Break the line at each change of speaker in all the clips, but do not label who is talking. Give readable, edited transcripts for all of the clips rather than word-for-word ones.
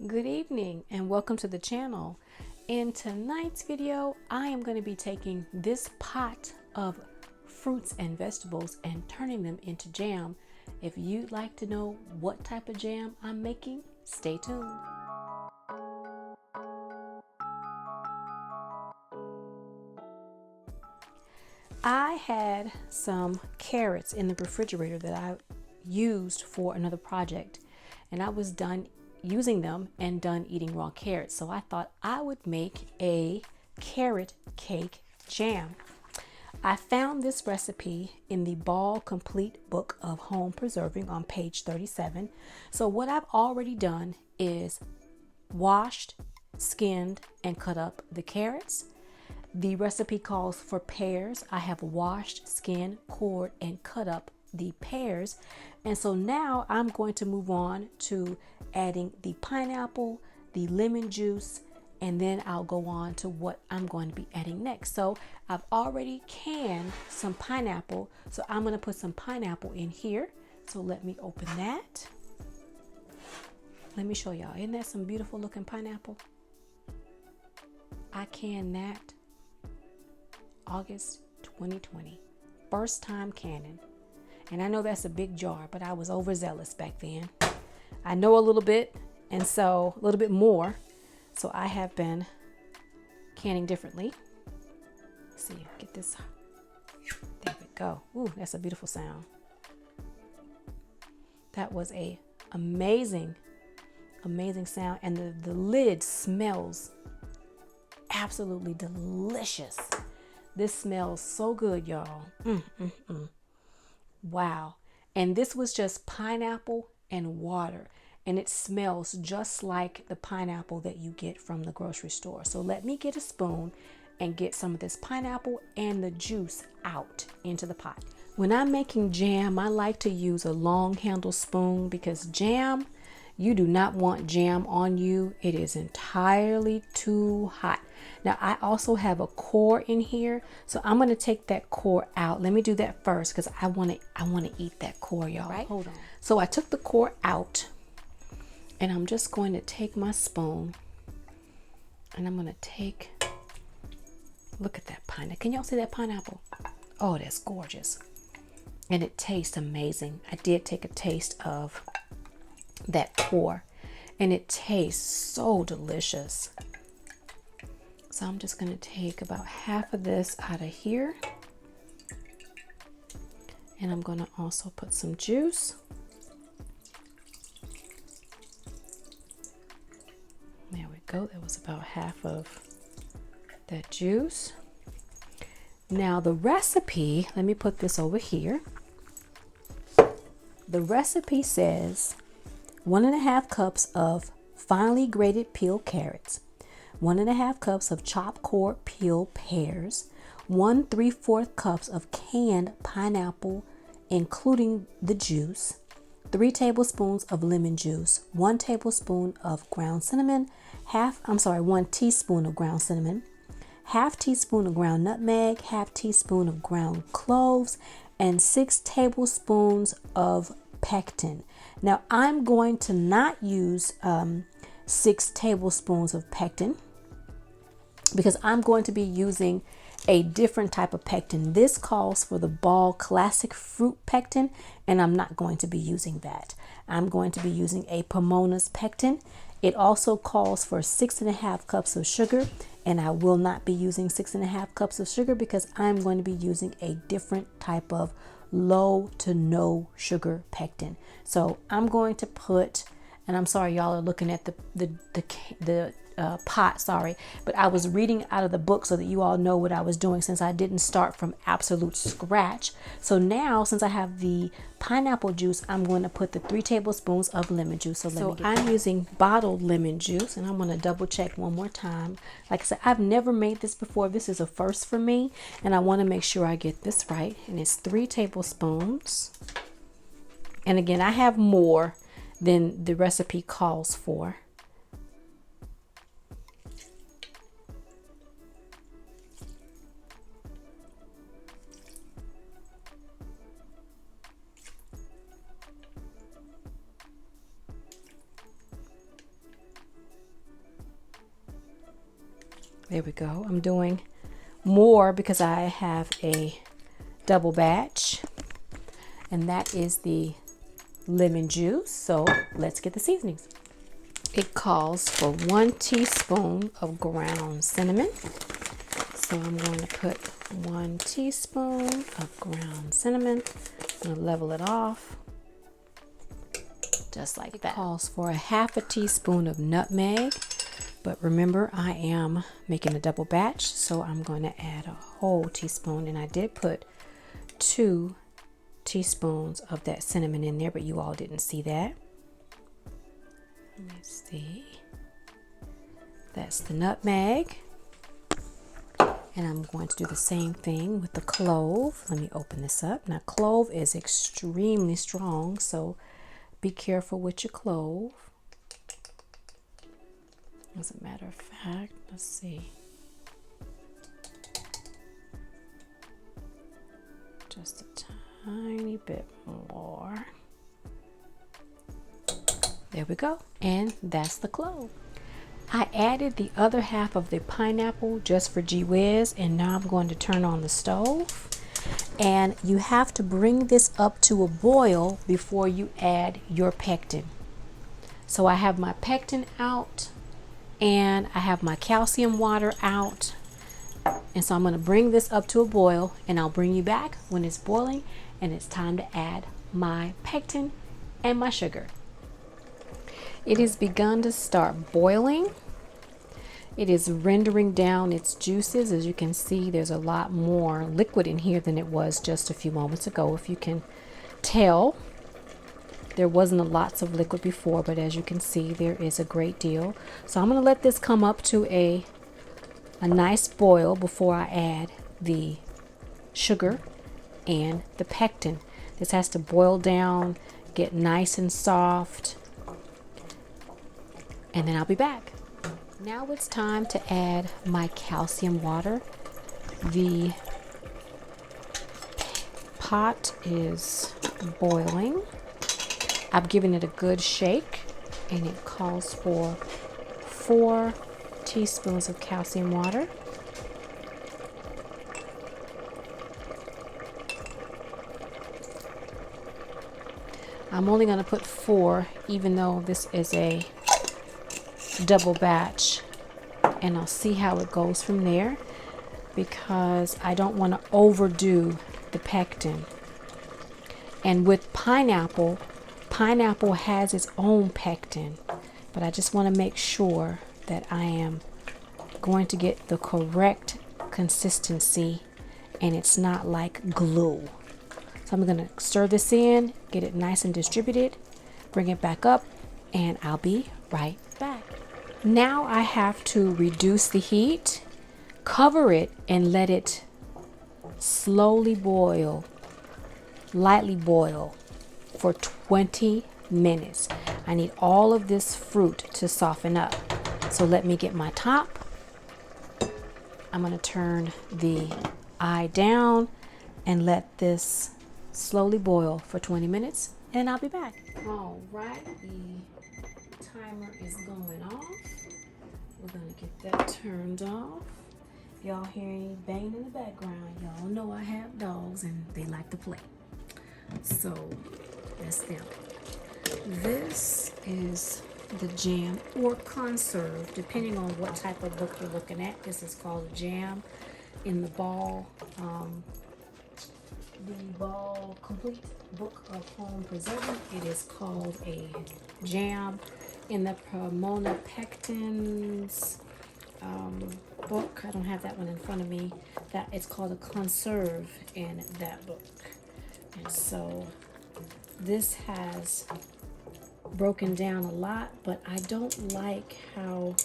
Good evening and welcome to the channel. In tonight's video, I am going to be taking this pot of fruits and vegetables and turning them into jam. If you'd like to know what type of jam I'm making, stay tuned. I had some carrots in the refrigerator that I used for another project, and I was done using them and done eating raw carrots. So I thought I would make a carrot cake jam. I found this recipe in the Ball Complete Book of Home Preserving on page 37. So what I've already done is washed, skinned, and cut up the carrots. The recipe calls for pears. I have washed, skinned, cored, and cut up the pears. And so now I'm going to move on to adding the pineapple, the lemon juice, and then I'll go on to what I'm going to be adding next. So I've already canned some pineapple, so I'm going to put some pineapple in here. So let me open that. Let me show y'all. Isn't that some beautiful looking pineapple? I canned that August 2020. First time canning. And I know that's a big jar, but I was overzealous back then. I know a little bit, and so a little bit more. So I have been canning differently. Let's see, get this. There we go. Ooh, that's a beautiful sound. That was a amazing sound. And the lid smells absolutely delicious. This smells so good, y'all. Wow. And this was just pineapple and water, and it smells just like the pineapple that you get from the grocery store. So let me get a spoon and get some of this pineapple and the juice out into the pot. When I'm making jam, I like to use a long handle spoon because jam, you do not want jam on you. It is entirely too hot. Now I also have a core in here, so I'm going to take that core out. Let me do that first because I want to eat that core, y'all. Right? Hold on. So I took the core out, and I'm just going to take my spoon, and I'm going to take. Look at that pineapple. Can y'all see that pineapple? Oh, that's gorgeous, and it tastes amazing. I did take a taste of that core, and it tastes so delicious. So I'm just going to take about half of this out of here. And I'm going to also put some juice. There we go. That was about half of that juice. Now the recipe, let me put this over here. The recipe says 1.5 cups of finely grated peeled carrots, 1.5 cups of chopped core peeled pears, 1 3/4 cups of canned pineapple, including the juice, 3 tablespoons of lemon juice, 1 tablespoon of ground cinnamon, 1 teaspoon of ground cinnamon, 1/2 teaspoon of ground nutmeg, 1/2 teaspoon of ground cloves, and 6 tablespoons of pectin. Now I'm going to not use 6 tablespoons of pectin because I'm going to be using a different type of pectin. This calls for the Ball Classic Fruit Pectin, and I'm not going to be using that. I'm going to be using a Pomona's pectin. It also calls for 6.5 cups of sugar, and I will not be using 6.5 cups of sugar because I'm going to be using a different type of low to no sugar pectin. So I'm going to put, and I'm sorry y'all are looking at the pot, sorry, but I was reading out of the book so that you all know what I was doing since I didn't start from absolute scratch. So now, since I have the pineapple juice, I'm going to put the 3 tablespoons of lemon juice. So I'm using bottled lemon juice, and I'm going to double check one more time. Like I said, I've never made this before. This is a first for me, and I want to make sure I get this right. And it's 3 tablespoons. And again, I have more than the recipe calls for. There we go. I'm doing more because I have a double batch, and that is the lemon juice. So let's get the seasonings. It calls for 1 teaspoon of ground cinnamon. So I'm going to put 1 teaspoon of ground cinnamon. I'm going to level it off just like that. It calls for a 1/2 teaspoon of nutmeg. But remember, I am making a double batch, so I'm going to add a whole teaspoon. And I did put 2 teaspoons of that cinnamon in there, but you all didn't see that. Let me see. That's the nutmeg. And I'm going to do the same thing with the clove. Let me open this up. Now, clove is extremely strong, so be careful with your clove. As a matter of fact, let's see. Just a tiny bit more. There we go. And that's the clove. I added the other half of the pineapple just for gee whiz, and now I'm going to turn on the stove. And you have to bring this up to a boil before you add your pectin. So I have my pectin out, and I have my calcium water out. And so I'm going to bring this up to a boil, and I'll bring you back when it's boiling and it's time to add my pectin and my sugar. It has begun to start boiling. It is rendering down its juices. As you can see, there's a lot more liquid in here than it was just a few moments ago. If you can tell, there wasn't a lots of liquid before, but as you can see, there is a great deal. So I'm going to let this come up to a nice boil before I add the sugar and the pectin. This has to boil down, get nice and soft, and then I'll be back. Now it's time to add my calcium water. The pot is boiling. I've given it a good shake, and it calls for 4 teaspoons of calcium water. I'm only going to put 4, even though this is a double batch, and I'll see how it goes from there, because I don't want to overdo the pectin. And with pineapple has its own pectin, but I just want to make sure that I am going to get the correct consistency and it's not like glue. So I'm going to stir this in, get it nice and distributed, bring it back up, and I'll be right back. Now I have to reduce the heat, cover it, and let it slowly boil, lightly boil for 20 minutes. I need all of this fruit to soften up. So let me get my top. I'm going to turn the eye down and let this slowly boil for 20 minutes, and I'll be back. All right, the timer is going off. We're going to get that turned off. If y'all hear any banging in the background, y'all know I have dogs and they like to play. So that's them. This is the jam or conserve, depending on what type of book you're looking at. This is called a jam. In the Ball, Complete Book of Home Preserving, it is called a jam. In the Pomona Pectin's book, I don't have that one in front of me, that it's called a conserve in that book. And so this has broken down a lot, but I don't like how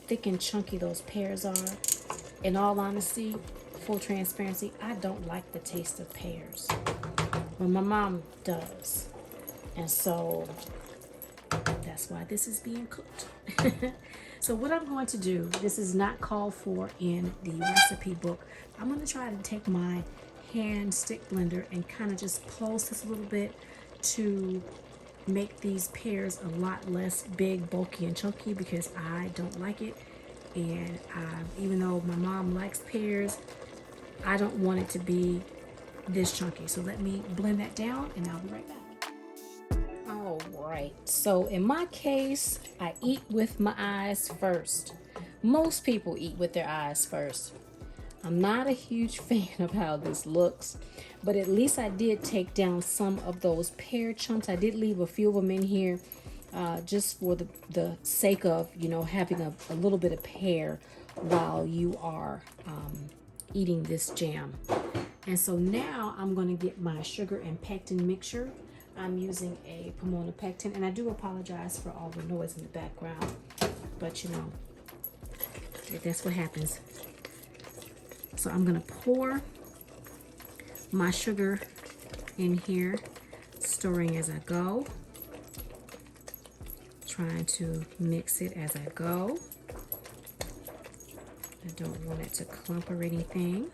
thick and chunky those pears are. In all honesty, full transparency, I don't like the taste of pears. Well, my mom does. And so that's why this is being cooked. So what I'm going to do, this is not called for in the recipe book. I'm going to try to take my hand stick blender and kind of just pulse this a little bit to make these pears a lot less big, bulky, and chunky, because I don't like it. And even though my mom likes pears, I don't want it to be this chunky. So let me blend that down and I'll be right back. All right, so in my case, I eat with my eyes first. Most people eat with their eyes first. I'm not a huge fan of how this looks, but at least I did take down some of those pear chunks. I did leave a few of them in here just for the sake of, you know, having a little bit of pear while you are eating this jam. And so now I'm going to get my sugar and pectin mixture. I'm using a Pomona pectin, and I do apologize for all the noise in the background, but you know, that's what happens. So I'm going to pour my sugar in here, stirring as I go, trying to mix it as I go. I don't want it to clump or anything.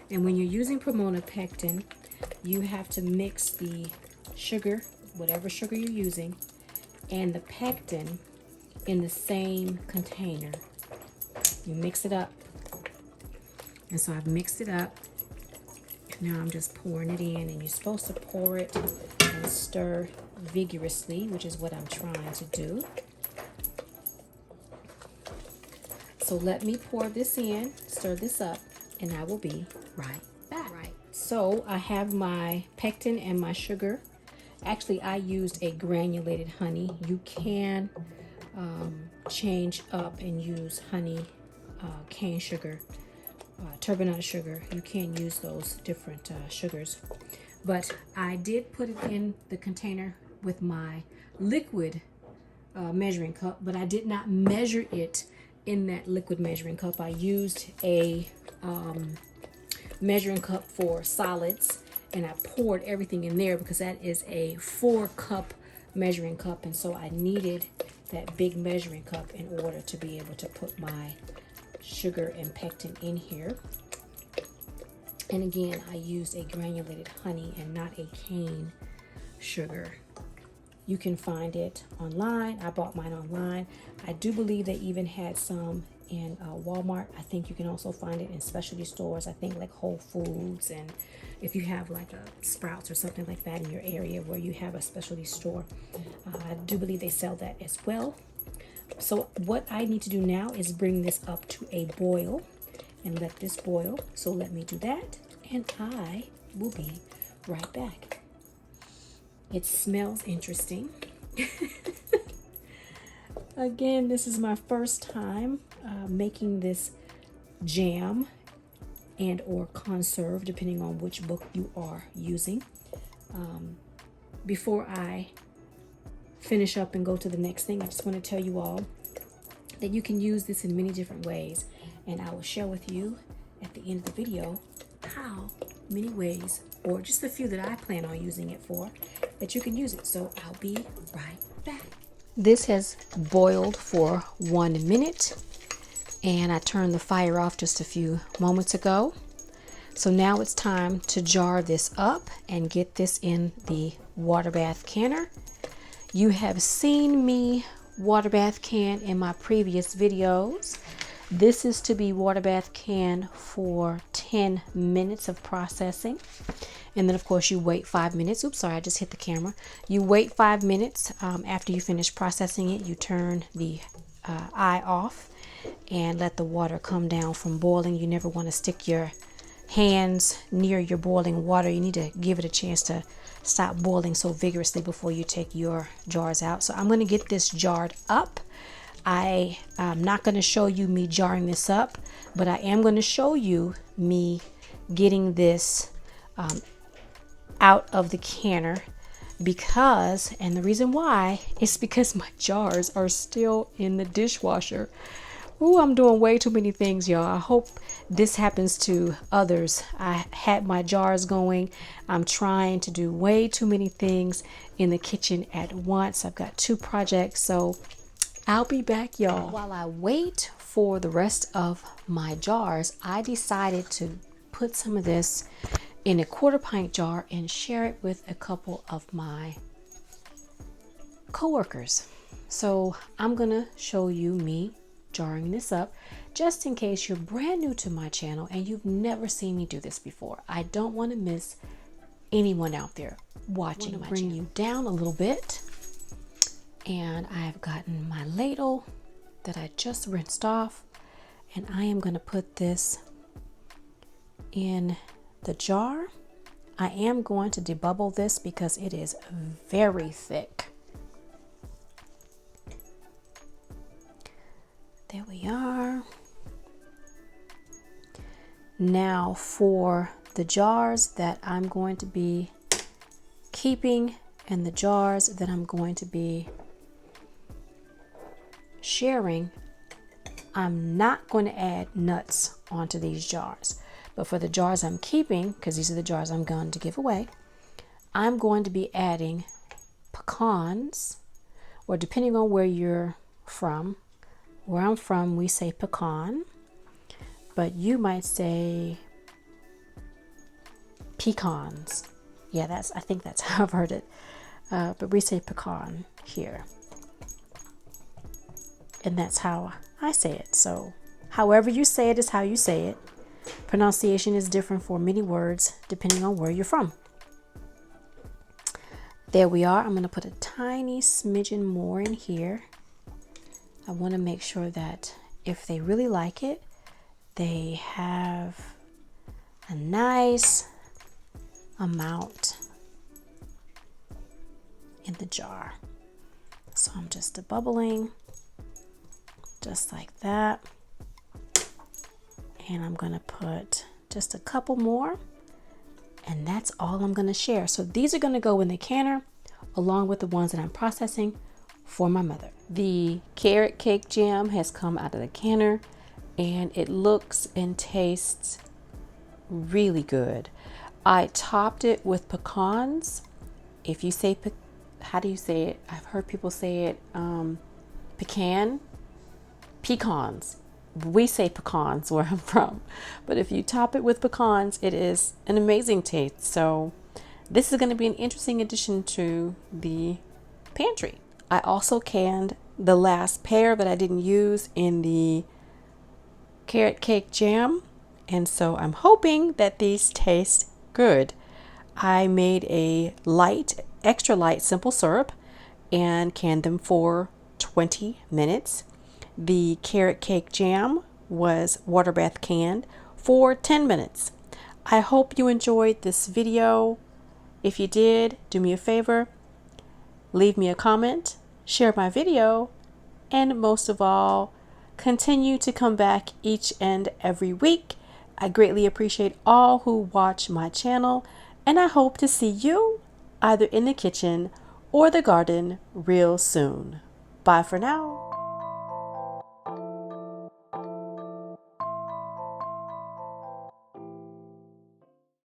And when you're using Pomona pectin, you have to mix the sugar, whatever sugar you're using, and the pectin in the same container. You mix it up. And so I've mixed it up. Now I'm just pouring it in, and you're supposed to pour it and stir vigorously, which is what I'm trying to do. So let me pour this in, stir this up, and I will be right back. Right. So I have my pectin and my sugar. Actually, I used a granulated honey. You can change up and use honey, cane sugar, turbinate sugar. You can use those different sugars. But I did put it in the container with my liquid measuring cup, but I did not measure it in that liquid measuring cup. I used a measuring cup for solids, and I poured everything in there because that is a 4-cup measuring cup, and so I needed that big measuring cup in order to be able to put my sugar and pectin in here. And again, I used a granulated honey and not a cane sugar. You can find it online. I bought mine online. I do believe they even had some in Walmart. I think you can also find it in specialty stores. I think like Whole Foods, and if you have like a Sprouts or something like that in your area where you have a specialty store, I do believe they sell that as well. So what I need to do now is bring this up to a boil and let this boil. So let me do that, and I will be right back. It smells interesting. Again, this is my first time making this jam and or conserve, depending on which book you are using. Before I finish up and go to the next thing, I just want to tell you all that you can use this in many different ways, and I will share with you at the end of the video how many ways, or just a few that I plan on using it for, that you can use it. So I'll be right back. This has boiled for 1 minute, and I turned the fire off just a few moments ago. So now it's time to jar this up and get this in the water bath canner. You have seen me water bath can in my previous videos. This is to be water bath can for 10 minutes of processing. And then of course you wait 5 minutes. Oops, sorry, I just hit the camera. You wait 5 minutes after you finish processing it. You turn the eye off and let the water come down from boiling. You never want to stick your hands near your boiling water. You need to give it a chance to stop boiling so vigorously before you take your jars out. So I'm going to get this jarred up. I am not going to show you me jarring this up, but I am going to show you me getting this out of the canner, because, and the reason why is because my jars are still in the dishwasher. Ooh, I'm doing way too many things, y'all. I hope this happens to others. I had my jars going. I'm trying to do way too many things in the kitchen at once. I've got 2 projects, so I'll be back, y'all. While I wait for the rest of my jars, I decided to put some of this in a 1/4 pint jar and share it with a couple of my coworkers. So I'm gonna show you me jarring this up just in case you're brand new to my channel and you've never seen me do this before. I don't want to miss anyone out there watching my channel. Bring you down a little bit, and I've gotten my ladle that I just rinsed off, and I am going to put this in the jar. I am going to debubble this because it is very thick. There we are. Now for the jars that I'm going to be keeping and the jars that I'm going to be sharing, I'm not going to add nuts onto these jars. But for the jars I'm keeping, because these are the jars I'm going to give away, I'm going to be adding pecans, or depending on where you're from. Where I'm from, we say pecan, but you might say pecans. Yeah, I think that's how I've heard it. But we say pecan here. And that's how I say it. So however you say it is how you say it. Pronunciation is different for many words depending on where you're from. There we are. I'm going to put a tiny smidgen more in here. I want to make sure that if they really like it, they have a nice amount in the jar. So I'm just bubbling just like that. And I'm going to put just a couple more, and that's all I'm going to share. So these are going to go in the canner along with the ones that I'm processing for my mother. The carrot cake jam has come out of the canner, and it looks and tastes really good. I topped it with pecans. If you say, how do you say it? I've heard people say it, pecans. We say pecans where I'm from. But if you top it with pecans, it is an amazing taste. So this is going to be an interesting addition to the pantry. I also canned the last pair that I didn't use in the carrot cake jam, and so I'm hoping that these taste good. I made a extra light simple syrup and canned them for 20 minutes. The carrot cake jam was waterbath canned for 10 minutes. I hope you enjoyed this video. If you did, do me a favor. Leave me a comment, share my video, and most of all, continue to come back each and every week. I greatly appreciate all who watch my channel, and I hope to see you either in the kitchen or the garden real soon. Bye for now.